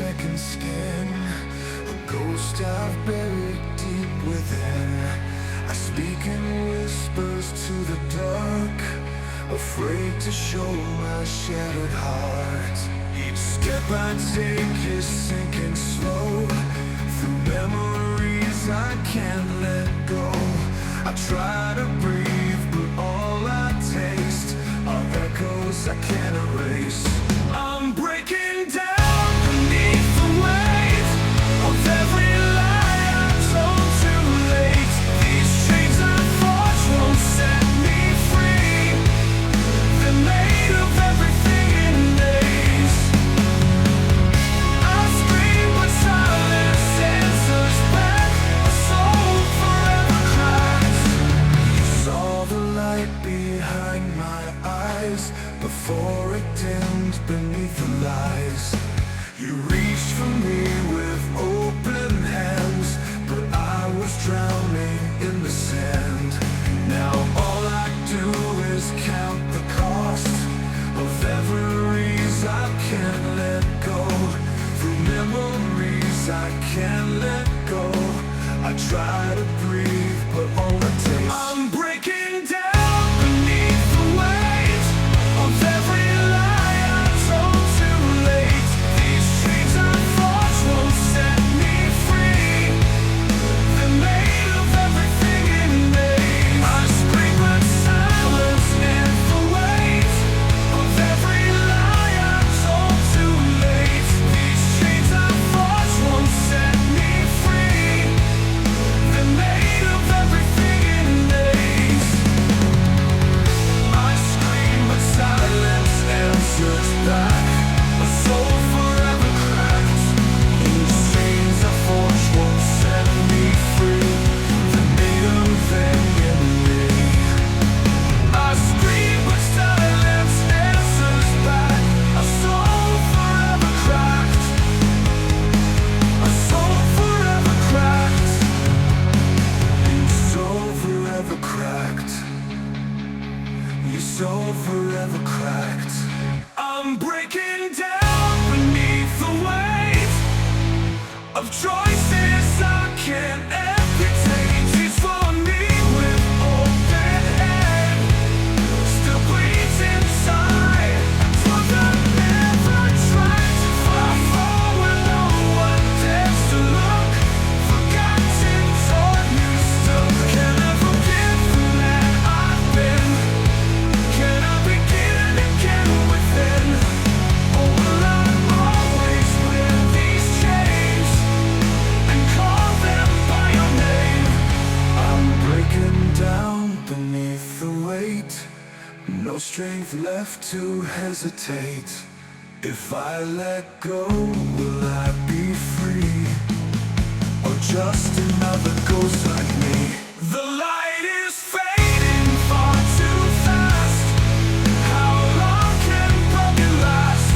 second skin, a ghost I've buried deep within. I speak in whispers to the dark, afraid to show my shattered heart. Each step I take is sinking slow, through memories I can't let go. I try to breathe, but all I taste are echoes I can't erase. I'm breaking down beneath the weight of every lie I told too late. These chains I forged won't set me free. They're made of everything in days. I scream but silence answers back, a soul forever cries. You saw the light behind my eyes before it dimmed beneath the lies. You reached for me with open hands, but I was drowning in the sand. Now all I do is count the cost of memories I can't let go. Through memories I can't let go. I try to breathe, but all it takes. I'm breaking down beneath the weight of every lie I told too late. These chains I forged won't set me free. They're made of everything in days. I scream but silence and the weight of every lie I told too late. These chains I forged won't set me free. They're made of everything in days. I scream but silence answers back, a soul forever cracked. These chains I forged won't set me free. They're made of everything in me. I scream but silence answers back, a soul forever cracked. A soul forever cracked. Your soul forever cracked. Your soul forever cracked. I'm breaking down beneath the weight of choices I can't amputate. She's for me with open hand, still bleeds inside. For the never tried to fly forward, no one dares to look. Forgotten, torn, you still. Can I forget the man I've been? Can I begin again within? Or will I always wear these chains and call them by your name? I'm breaking down beneath the weight, no strength left to hesitate. If I let go, will I be free? Or just another ghost like me? The light is fading far too fast. How long can broken last?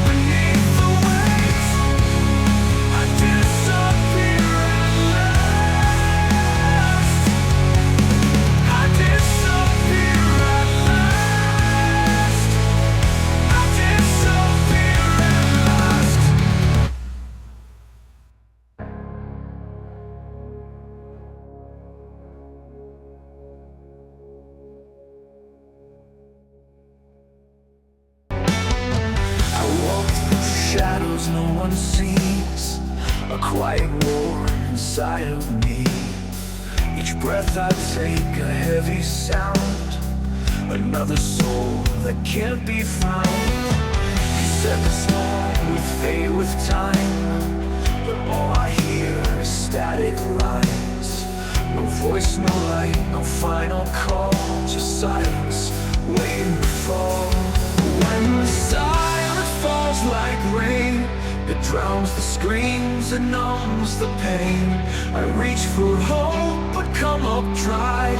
Beneath the weight, I disappear at last. I disappear at last. I disappear at last. I walk through shadows no one sees, a quiet war inside of me. Each breath I take a heavy sound, another soul that can't be found. You said the song would fade with time, but all I hear is static lines. No voice, no light, no final call, just silence waiting to fall. When the silence falls like rain, it drowns the screams and numbs the pain. I reach for hope but come up dry,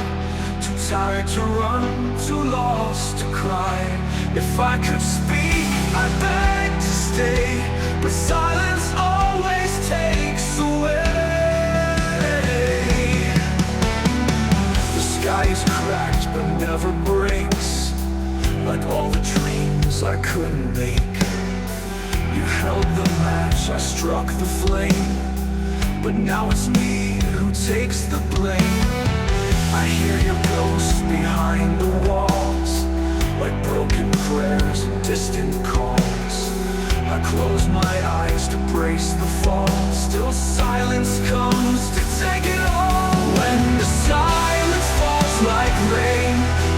too tired to run, too lost to cry. If I could speak, I'd beg to stay, but silence always takes away. The sky is cracked but never breaks, like all the dreams I couldn't make. You held the match once I struck the flame, but now it's me who takes the blame. I hear your ghost behind the walls, like broken prayers and distant calls. I close my eyes to brace the fall, still silence comes to take it all. When the silence falls like rain,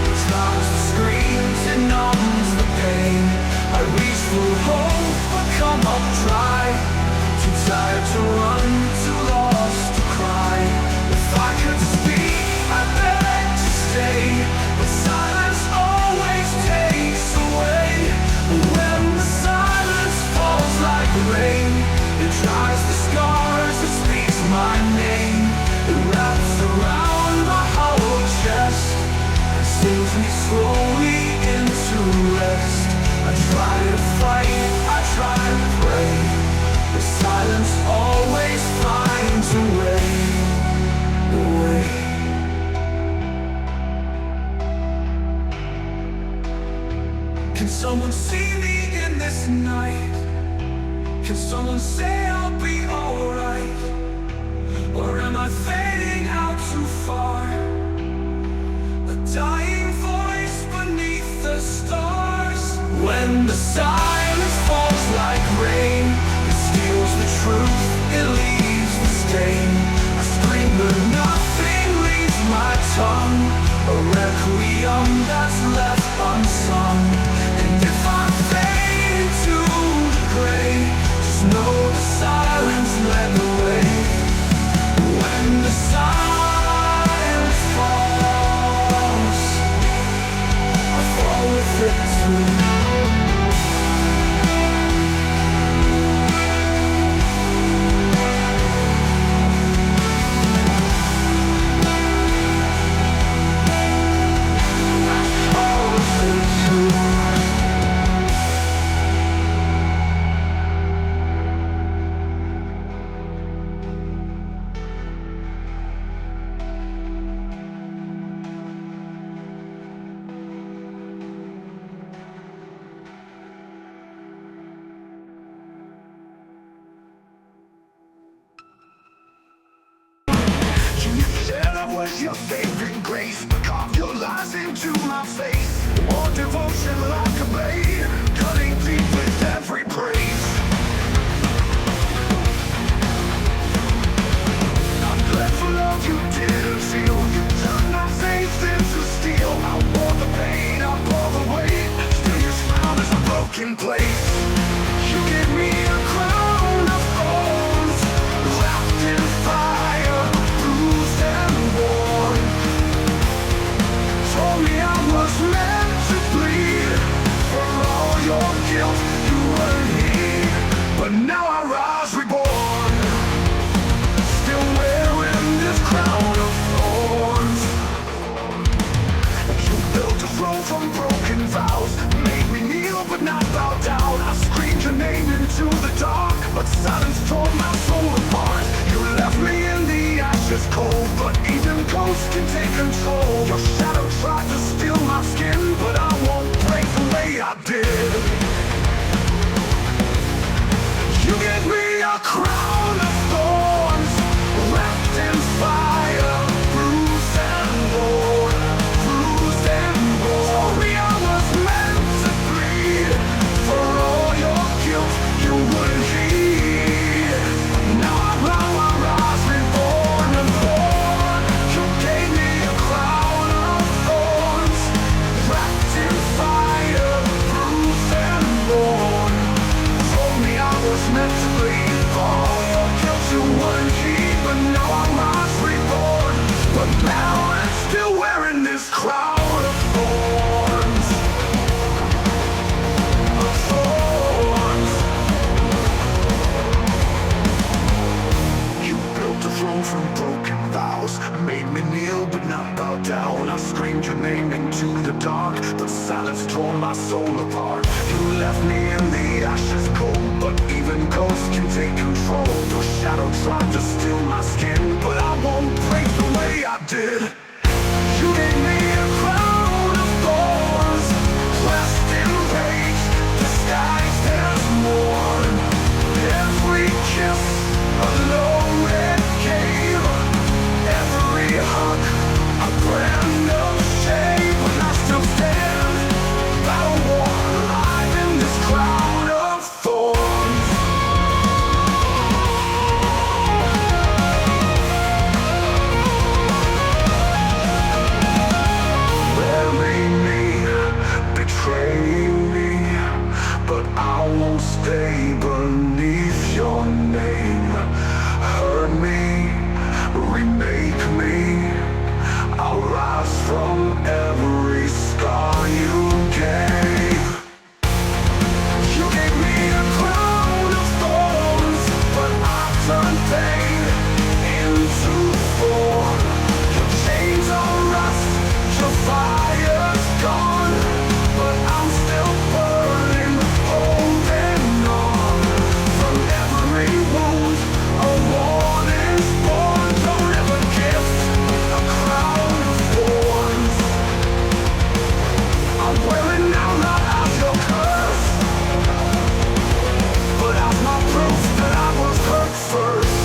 it drowns the screams, it numbs the pain. I reach for hope, but come up dry, too tired to run, too lost to cry. If I could speak, I beg to stay, but silence always takes away. When the silence falls like rain, it dries the scars, it speaks my name. It wraps around my hollow chest and sings me slowly into rest. I try to fight, I try to pray, but silence always finds a way, a way. Can someone see me in this night? Can someone say I'll be alright? Or am I fading out too far? A dying voice beneath the stars. When the silence falls like rain, it steals the truth, it leaves the stain. I scream but nothing leaves my tongue, a requiem that's left unsung. And if I fade into the gray, just know the silence led the way. When the silence falls, I fall with it too. Was your saving grace, carve your lies into my face. More devotion like a blade, cutting deep with every praise. I'm glad for love you didn't feel. You turned my faith into steel. I wore the pain, I bore the weight, still your smile is a broken place. You gave me a crown of thorns, wrapped in fire, bruised and worn. Told me I was meant to bleed, for all your guilt you weren't here. But now I rise reborn, still wearing this crown of thorns. You built a throne from broken vows, made me kneel but not bow down. I screamed your name into the dark, but silence tore my soul apart. You left me in the ashes cold, but even ghosts can take control. Your shadow tried to steal my skin, but I won't break the way I did. You gave me a crown of thorns, wrapped in fire, bruised and worn, bruised and worn. Told me I was meant to bleed, for all your guilt you wouldn't heed. Now I rise reborn and born. You gave me a crown of thorns, wrapped in fire, bruised and worn. Told me I was meant to bleed, for all your guilt you wouldn't heed. But now I rise reborn, but now I'm still wearing this crown of thorns. Of thorns. You built a throne from broken vows, made me kneel but not bow down. I screamed your name into the dark, but silence tore my soul apart. You left me in the ashes cold, but even ghosts can take control. Your shadow tried to steal my skin, but I won't break the way I did. You gave me a crown of thorns, dressed in rage, disguised as mourn. Every won't stay beneath your name. Hurt me, remake me. I'll rise from every scar you gave. You gave me a crown of thorns, but I turned pain into thorn. Your chains are rust, your fire's gone, but I'm still burning, holding on. From every wound, a warning is born. Don't ever gift a crown of thorns. I'm wearing now not as your curse, but as my proof that I was hurt first.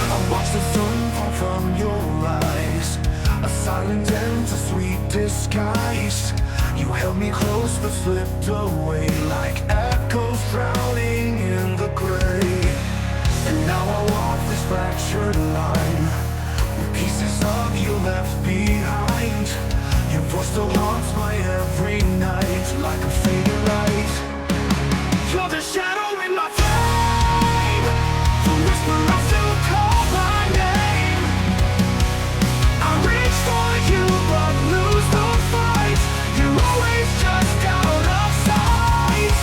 I watched the sun fall from your eyes, a silent end to sweet disguise. You held me close but slipped away like echoes drowning in the gray. And now I walk this fractured line with pieces of you left behind. Your voice still haunts my every night like a fading light. You're the shadow in my flame, the whisper I still call my name. I reach for you but lose the fight. You're always just out of sight.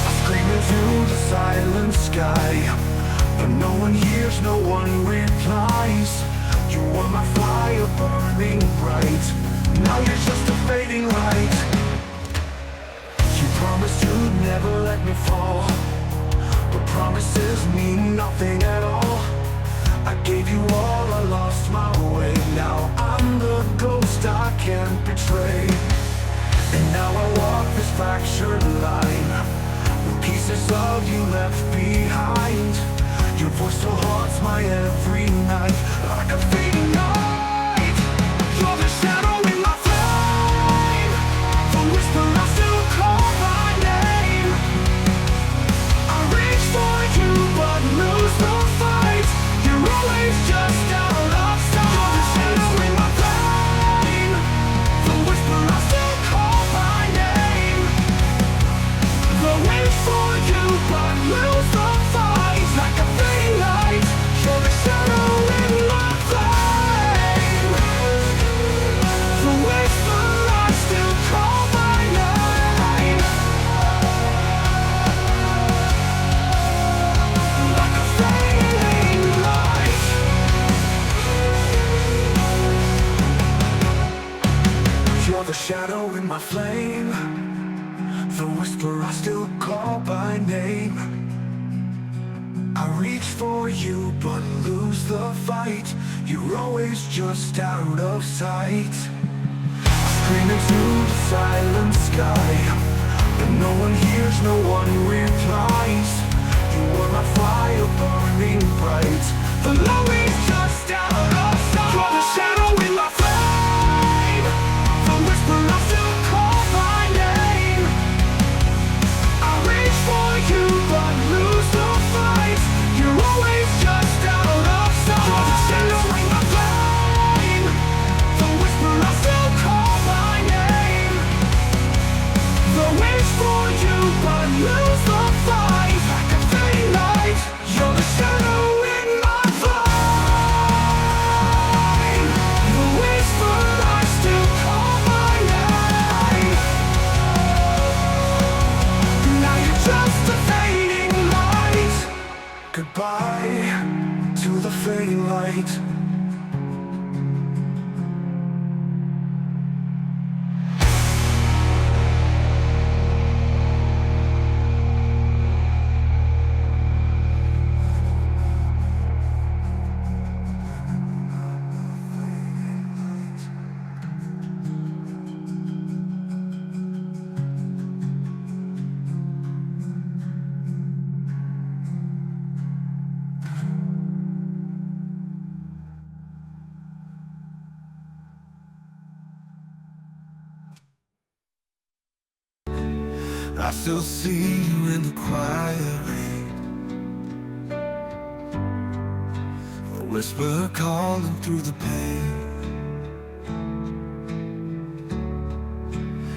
I scream into the silent sky, but no one hears, no one replies. You were my fire burning bright, now you're just a fading light. You promised you'd never let me fall, but promises mean nothing at all. I gave you all, I lost my way. Now I'm the ghost I can't betray. And now I walk this fractured line with pieces of you left behind. Your voice still haunts my every night like a fading light. You're the shadow in my flame, the whisper I still call my name. I reach for you but lose the fight. You're always just out of sight. You're the shadow in my flame, the whisper I still call my name. The wait for you but lose the fight like a fading light. You're the shadow in my flame, the whisper I still call my name. Like a fading light. You're the shadow in my flame, the whisper I still call by name. I reach for you but lose the fight. You're always just out of sight. I scream into the silent sky, but no one hears, no one replies. You were my fire burning bright, the love is just out of sight. You're the shadow in my flame, the whisper I still call my name. I reach for you but lose the fight. You're always just out of sight. You're the shadow in my flame, the whisper I still call my name. The wish for you but lose the fight like a fading light. You're the shadow in my flame, the whisper I still call my name. Now you're just a fading light. Goodbye to the fading light. I still see you in the quiet rain. whisper calling through the pain.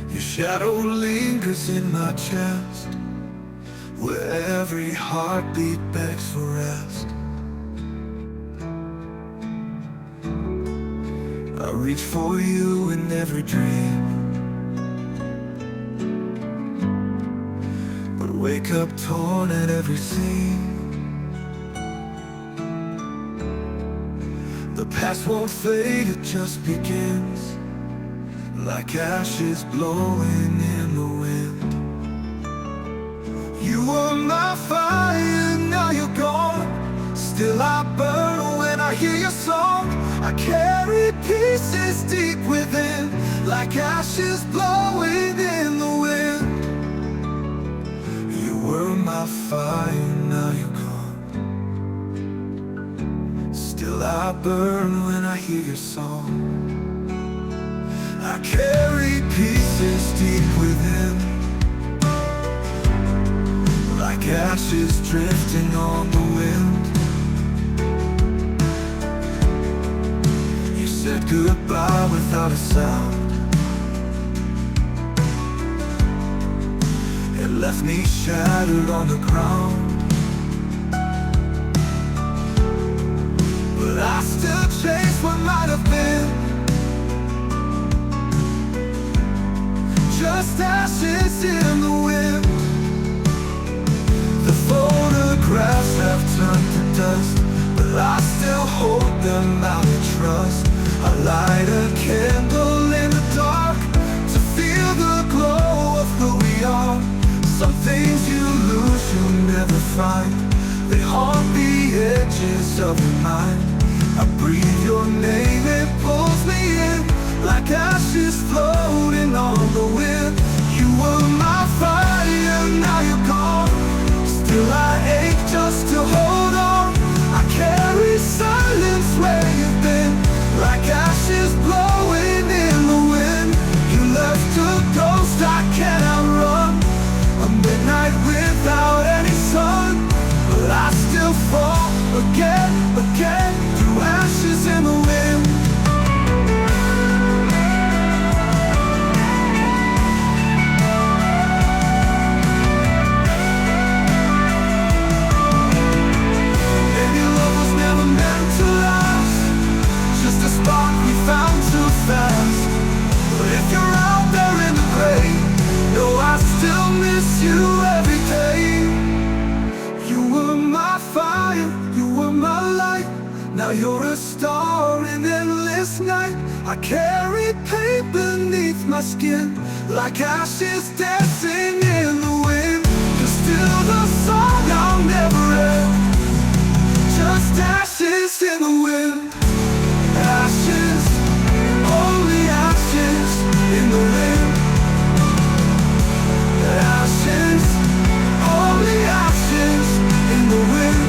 Your shadow lingers in my chest, where every heartbeat begs for rest. I reach for you in every dream, but wake up torn at every seam. The past won't fade, it just begins, like ashes blowing in the wind. You were my fire, now you're gone. Still I burn when I hear your song. I carry pieces deep within, like ashes blowing in the wind. You were my fire, now you're gone. Still I burn when I hear your song. I carry pieces deep within, like ashes drifting on the wind. You said goodbye without a sound. It left me shattered on the ground, but I still chase what might have been, just ashes in the wind. The photographs have turned to dust, but I still hold them out in trust. I light a candle in the dark to feel the glow of who we are. Some things you lose, you'll never find. They haunt the edges of your mind. I breathe your name, it pulls me in, like ashes floating on the wind. You were my fire, now you're gone. Still I ache just to hold on. I carry silence where you've been, like ashes blowing in the wind. You left a ghost I cannot run, a midnight without any sun, but I still fall again, again, through ashes in the wind. Maybe love was never meant to last, just a spark we found too fast. But if you're out there in the gray, know I still miss you every day. You were my fire, you were my light. Now you're a star in endless night. I carry pain beneath my skin, like ashes dancing in the wind. You're still the song I'll never end, just ashes in the wind. Ashes, only ashes in the wind. Ashes, only ashes in the wind.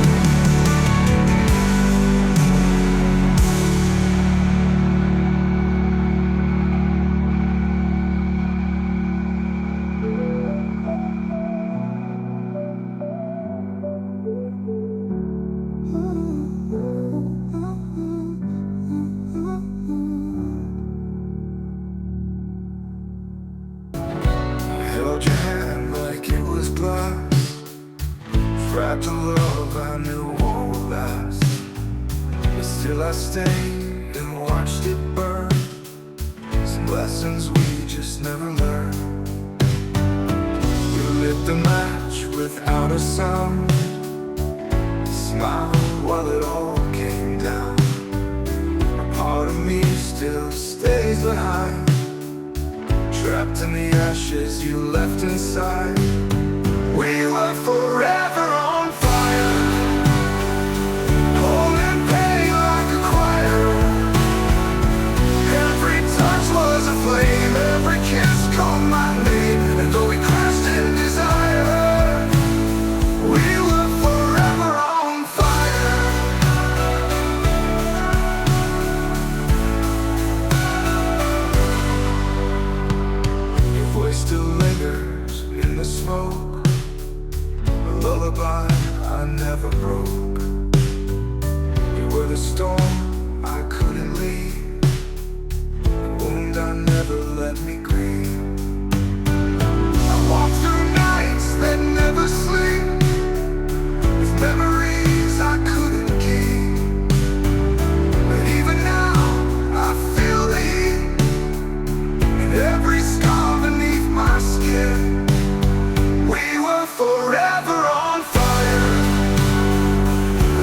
Held your hand like it was glass, wrapped in love I knew won't last. But still I stayed and watched it burn, some lessons we just never learned. We lit the match without a sound, smiled while it all came down. A part of me still stays behind, trapped in the ashes you left inside. We were forever on fire, holding pain like a choir. Every touch was a flame, every kiss called my name. And though we crashed in desire, we were forever on fire. Your voice still lingers in the smoke, a lullaby I never broke. You were the storm I couldn't leave, the wound I never let me grieve. I walked through nights that never sleep, with memories I couldn't keep. But even now I feel the heat in every scar beneath my skin. We were forever on fire,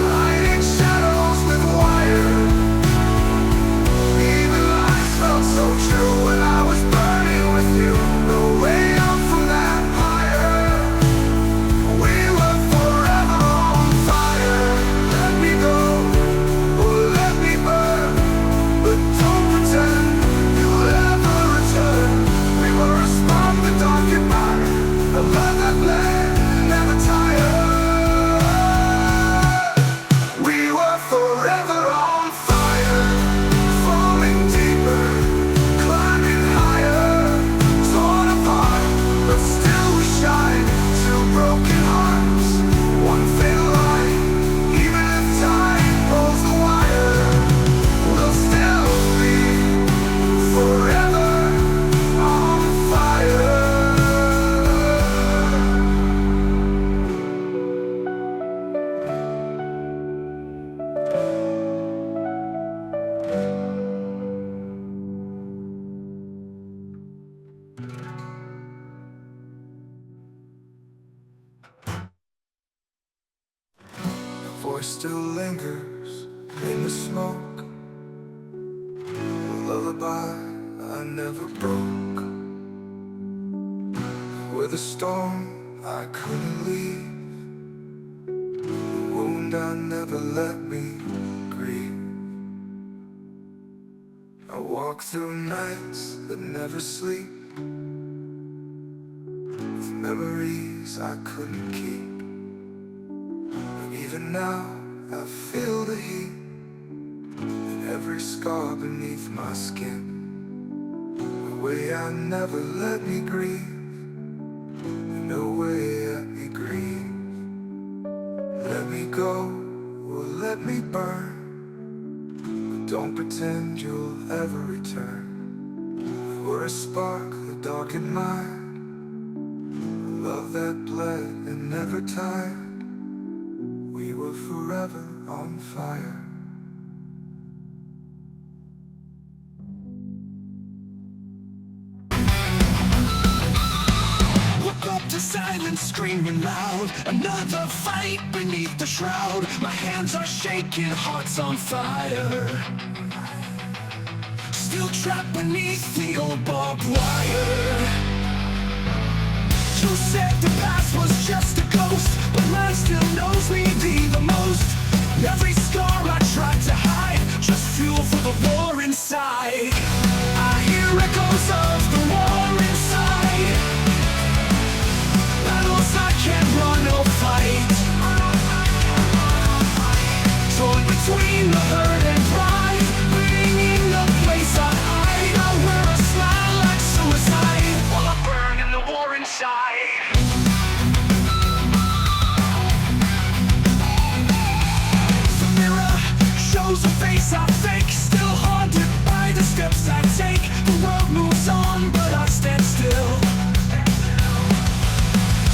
lighting shadows with wire. Even lies felt so true when I was burning with you. No way up from that higher. We were forever on fire. Let me go, or let me burn, but don't pretend you'll ever return. We were a spark, the dark and mine, a love that bled, never tired. We were forever on fire, falling deeper, climbing higher, torn apart, but still we shine. Two broken hearts, one failed line. Even if time pulls the wire, we'll still be forever on fire. Voice still lingers in the smoke, a lullaby I never broke. With a storm I couldn't leave, the wound I never let me grieve. I walk through nights that never sleep, with memories I couldn't keep. Even now, I feel the heat in every scar beneath my skin. The way I never let me grieve, no way let me grieve. Let me go, or let me burn, but don't pretend you'll ever return. We were a spark, a darkened mind, a love that bled and never tired. We were forever on fire. Woke up to silence, screaming loud. Another fight beneath the shroud. My hands are shaking, hearts on fire. Still trapped beneath the old barbed wire. You said the past was just a ghost, but mine still knows me the most. Every scar I tried to hide, just fuel for the war inside. I hear echoes of the war inside, battles I can't run or fight. Torn between the hurt and pride, bringing the place I hide. I wear a smile like suicide, while I burn in the war inside. Shows a face I fake, still haunted by the steps I take. The world moves on, but I stand still,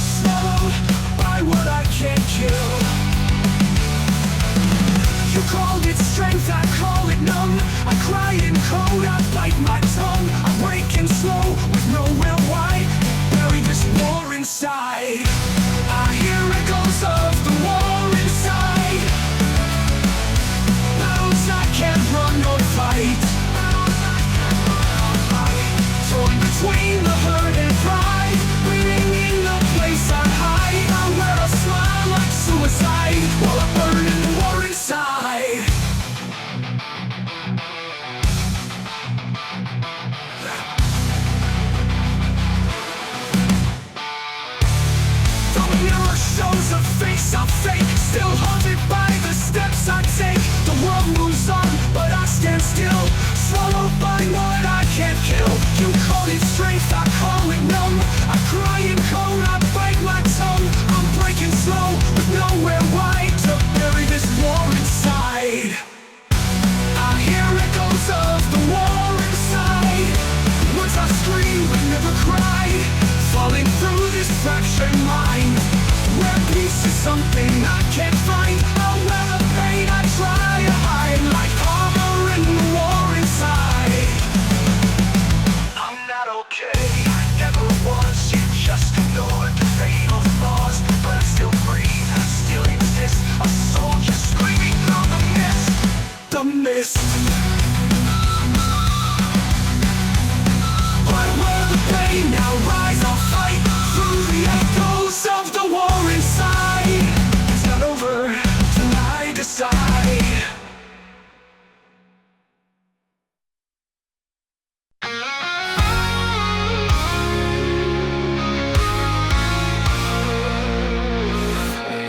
swallowed by what I can't kill. You called it strength, I call it numb. I cry in code, I bite my tongue. I'm breaking slow, with nowhere why. Bury this war inside. I hear echoes of the war inside, I can't run or fight. Torn between the hurt and pride, bringing the place I hide. I wear a smile like suicide, while I burn in the war inside. The mirror shows a face I fake, still haunted by the steps I take. The world moves on, but I stand still, swallowed by what I can't kill. You call it strength, I call it numb. I cry in cold, I bite my tongue. I'm breaking slow, with nowhere wide to build. mist. But will the pain now rise or fight through the echoes of the war inside? It's not over till I decide.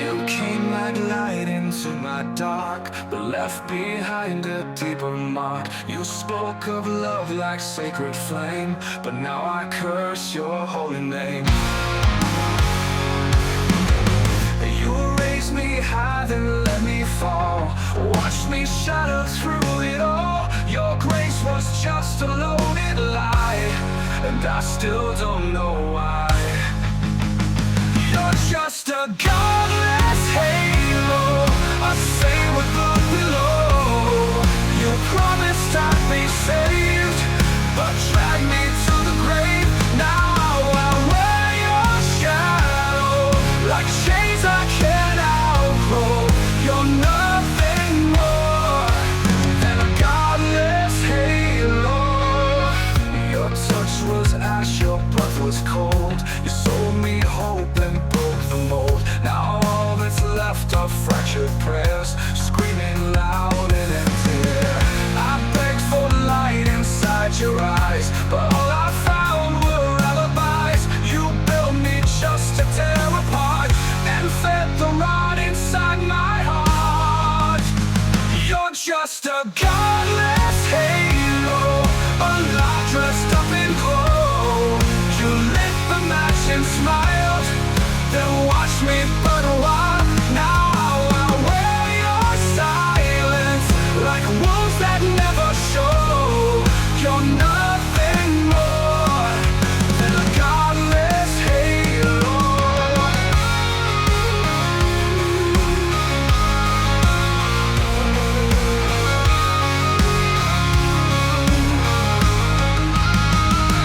You came like light into my dark, but left behind a deeper mark. You spoke of love like sacred flame, but now I curse your holy name. You raised me high, then let me fall. Watched me shatter through it all. Your grace was just a loaded lie, and I still don't know why. You're just a godless halo, a saint with blood below. You promised I'd be saved, but dragged me to the grave. Now I wear your shadow like chains I can't outgrow. You're nothing more than a godless halo. Your touch was ash, your breath was cold. You sold me hope and broke the mold. Now all that's left are fractured prayers, screaming loud and empty. I begged for light inside your eyes, but all I found were alibis. You built me just to tear apart, and fed the rot inside my heart. You're just a godless halo, a light dressed up in glow. You lit the match and smiled, then watched me burn a while. Now I wear your silence like wolves that never show. You're nothing more than a godless halo.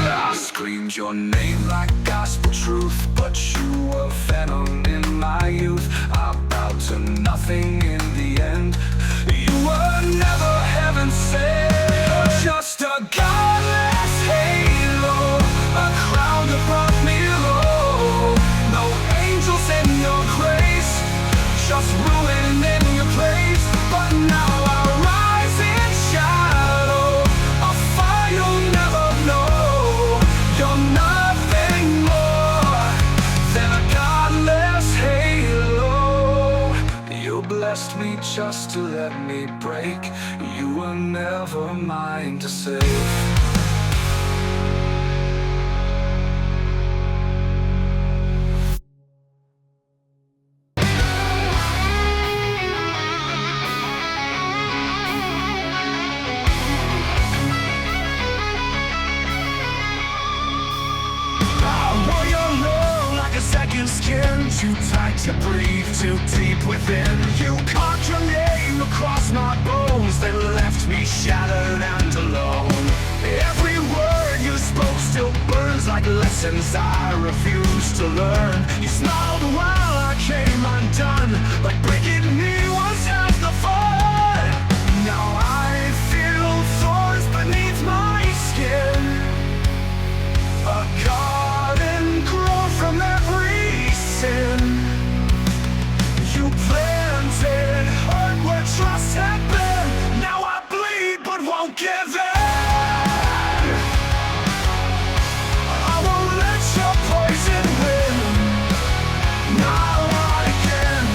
I screamed your name like gospel truth, but you were venom in my youth. I bowed to nothing in the end. You were never heaven sent. You're just a godless halo, a crown that brought me low. No angels in your grace, just ruin in your place. But now I rise in shadow, a fire you'll never know. You're nothing more than a godless halo. You blessed me just to let me break. You were never mine to save. Second skin, too tight to breathe, too deep within. You carved your name across my bones, then left me shattered and alone. Every word you spoke still burns like lessons I refuse to learn. You smiled while I came undone, like breaking me was half the fun. Now I feel thorns beneath my skin, a garden grown from every sin. You planted hurt where trust had been. Now I bleed but won't give in. I won't let your poison win. Not again.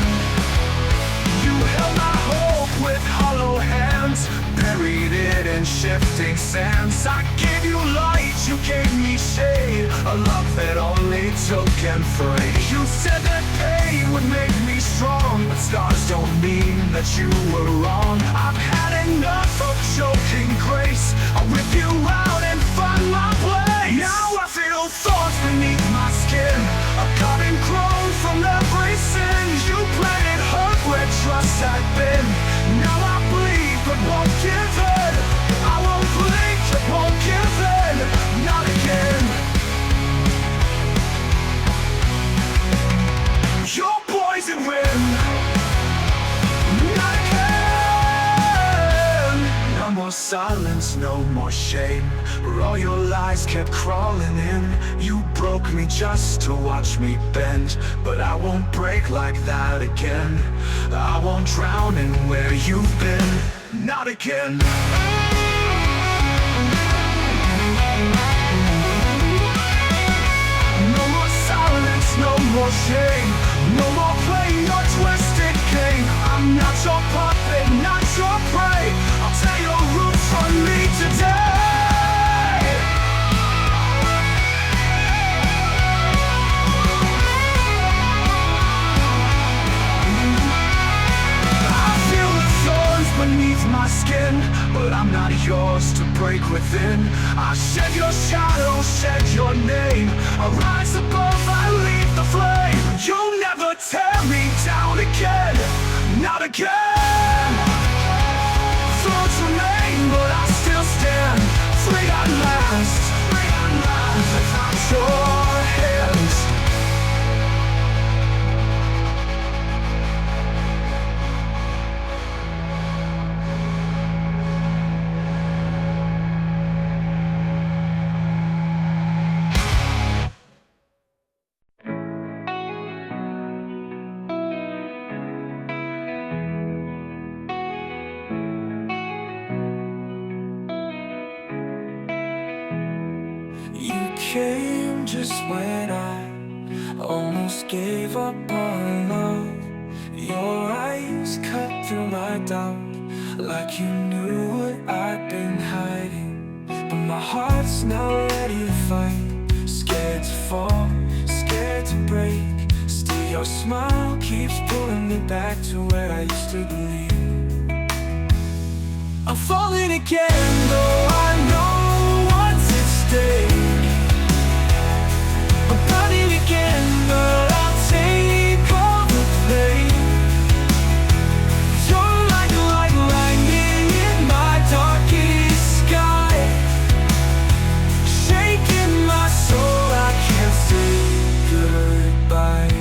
You held my hope with hollow hands, buried it in shifting sands. I gave you light, you gave me shade, a love that only took and frayed. You said that pain would make me strong, but scars don't mean that you were wrong. I've had enough of choking grace. I'll rip you out and find my place. Now I feel thorns beneath my skin, a garden grown from every sin. You planted hurt where trust had been. Now I bleed but won't give in. I won't blink, won't give in. Not again. Your poison wind. Not again. silence, no more shame. Where all your lies kept crawling in. You broke me just to watch me bend, but I won't break like that again. I won't drown in where you've been. Not again. No more silence, no more shame. No more playing your twisted game. I'm not your puppet, not your prey. I'll tear your roots from me today. I feel the thorns beneath my skin, but I'm not yours to break within. I shed your shadow, shed your name. I rise above, I leave the flame. You'll never tear me down again, not again. Thorns remain, but I still stand. Free at last, without your hands. You came just when I almost gave up on love. Your eyes cut through my doubt, like you knew what I'd been hiding. But my heart's now ready to fight. Scared to fall, scared to break. Still your smile keeps pulling me back to where I used to believe. I'm falling again, though I know once it stayed. I'm burning again, but I'll take all the blame. You're like lightning in my darkest sky, shaking my soul, I can't say goodbye.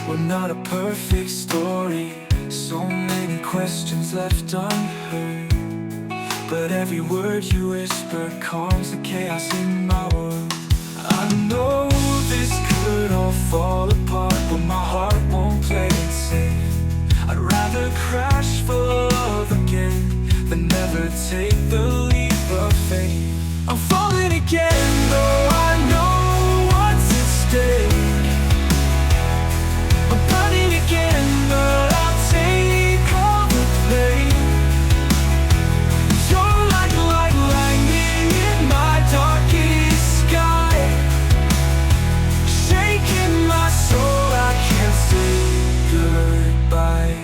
We're not a perfect story, so many questions left unheard. But every word you whisper calms the chaos in my world. I know this could all fall apart, but my heart won't play it safe. I'd rather crash for love again than never take the leap of faith. I'm falling again, though I know once it stayed. I'm burning again, but I'll take all the blame. You're like lightning in my darkest sky, shaking my soul, I can't say goodbye.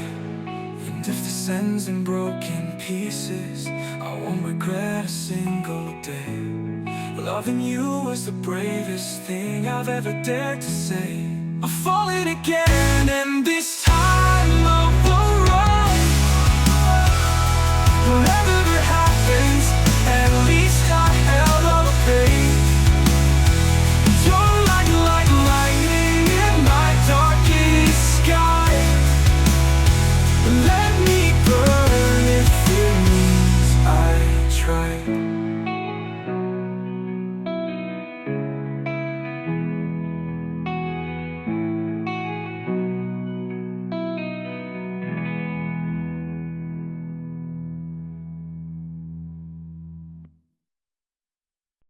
And if this ends in broken pieces, I won't regret a single day. Loving you was the bravest thing I've ever dared to say. I'm falling again, and this time